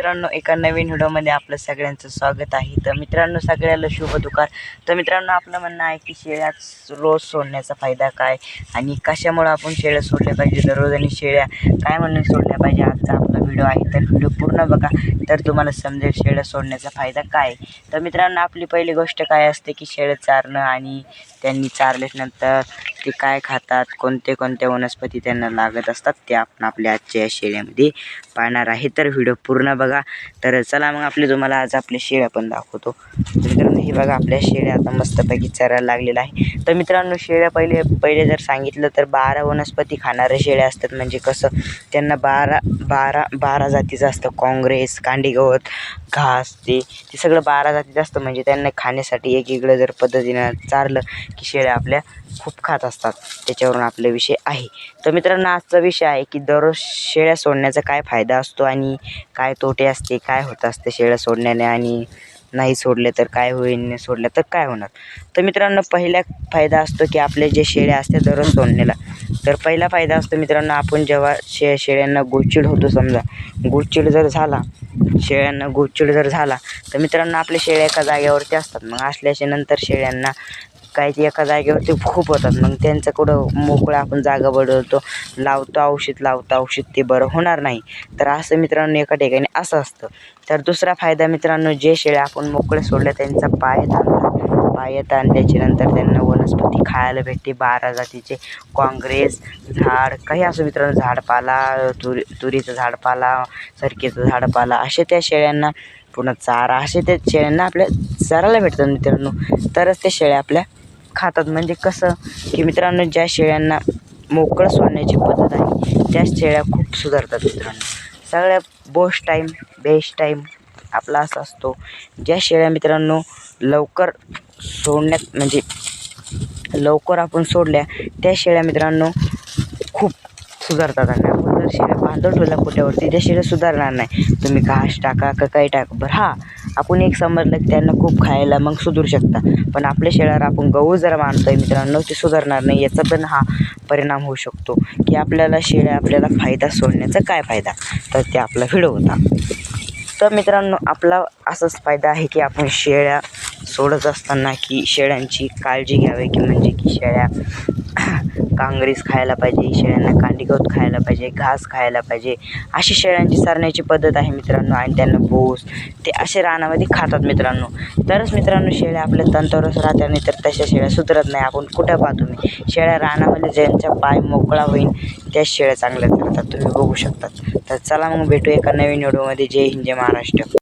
मित्रांनो, एका नवीन व्हिडिओमध्ये आपलं सगळ्यांचं स्वागत आहे। तर मित्रांनो, सगळ्याला शुभ दुपार। तर मित्रांनो, आपलं म्हणणं आहे की शेळ्या रोज सोडण्याचा फायदा काय आणि कशामुळे आपण शेळ्या सोडल्या पाहिजे दररोज आणि शेळ्या काय म्हणून सोडल्या पाहिजे, आजचा आपला व्हिडिओ आहे। तर व्हिडिओ पूर्ण बघा, तर तुम्हाला समजेल शेळ्या सोडण्याचा फायदा काय। तर मित्रांनो, आपली पहिली गोष्ट काय असते की शेळ्या चारणं आणि त्यांनी चारल्यानंतर ते काय खातात, कोणते कोणत्या वनस्पती त्यांना लागत असतात, ते आपण आपल्या आजच्या शेळ्यामध्ये पाहणार आहे। तर व्हिडिओ पूर्ण बघा। तर चला मग तुम्हाला आज आपल्या शेळ्या पण दाखवतो। मित्रांनो, हे बघा, आपल्या शेळ्या आता मस्तपैकी चरायला लागलेला आहे। तर मित्रांनो, शेळ्या पहिले जर सांगितलं तर 12 वनस्पती खाणाऱ्या शेळ्या असतात। म्हणजे कसं, त्यांना 12 जातीचं असतं। काँग्रेस, कांडीगवत, घास, ते सगळं 12 जातीचं असतं। म्हणजे त्यांना खाण्यासाठी एकीकडे जर पद्धतीनं चारलं की शेळ्या आपल्या खूप खात असतात। त्याच्यावरून आपला विषय आहे। तर मित्रांनो, आजचा विषय आहे की दररोज शेळ्या सोडण्याचा काय फायदा असतो आणि काय तोटे असते, काय होत असते शेळ्या सोडण्याने, आणि नाही सोडले तर काय होईल, नाही सोडल्या तर काय होणार। तर मित्रांनो, पहिला फायदा असतो की आपले जे शेळ्या असते दररोज सोडण्याला, तर पहिला फायदा असतो मित्रांनो, आपण जेव्हा शेळ्यांना गोचिड होतो, समजा गोचिड जर झाला, शेळ्यांना गोचिड जर झाला तर मित्रांनो, आपल्या शेळ्या एका जागेवरती असतात। मग असल्याच्या नंतर शेळ्यांना काही एका जागेवरती खूप होतात। मग त्यांचं कुठं मोकळं आपण जागा बदलतो, लावतो औषध ते बरं होणार नाही। तर असं मित्रांनो, एका ठिकाणी असं असतं। तर दुसरा फायदा मित्रांनो, जे शेळ्या आपण मोकळे सोडल्या त्यांचा पाय येतात आणि त्याच्यानंतर त्यांना वनस्पती खायला भेटते 12 जातीचे। काँग्रेस, झाड, काही असं मित्रांनो, झाडपाला, तुरीचं झाडपाला, सरकीचं झाडपाला, असे त्या शेळ्यांना, पुन्हा चारा, असे त्या शेळ्यांना आपल्या चरायला भेटतात मित्रांनो। तरच त्या शेळ्या आपल्या खातात। म्हणजे कसं की मित्रांनो, ज्या शेळ्यांना मोकळं सोडण्याची पद्धत आहे त्या शेळ्या खूप सुधारतात मित्रांनो। सगळ्या बेस्ट टाईम आपला असा असतो, ज्या शेळ्या मित्रांनो लवकर सोडण्यात, म्हणजे लवकर आपण सोडल्या त्या शेळ्या मित्रांनो खूप सुधारतात। आणि आपण जर शेळ्या बांधून ठेवल्या कुठ्यावरती, त्या शेळ्या सुधारणार नाही। तुम्ही घास टाका का काही टाका, बरं हां, आपण एक समजलं की त्यांना खूप खायला मग सुधरू शकता। पण आपल्या शेळ्यावर आपण गहू जर मानतोय मित्रांनो, ते सुधारणार नाही। याचा पण हा परिणाम होऊ शकतो की आपल्याला फायदा सोडण्याचा काय फायदा, तर ते आपला व्हिडिओ होता। तर मित्रांनो, आपला असाच फायदा आहे की आपण शेळ्या सोडत असताना की शेळ्यांची काळजी घ्यावी, की म्हणजे की शेळ्या काँग्रेस खायला पाहिजे, शेळ्यांना कांडीगवत खायला पाहिजे, घास खायला पाहिजे, अशी शेळ्यांची चारण्याची पद्धत आहे मित्रांनो। आणि त्यांना भूस ते असे रानामध्ये खातात मित्रांनो। तरच मित्रांनो शेळ्या आपल्या तंतुरस्त राहतात, नाही तर तशा शेळ्या सुधरत नाही। आपण कुठं पाहतो मी शेळ्या रानामध्ये, ज्यांचा पाय मोकळा होईल त्याच शेळ्या चांगल्या चालतात, तुम्ही बघू शकतात। तर चला मग भेटू एका नवीन व्हिडिओमध्ये। जय हिंद, जय महाराष्ट्र।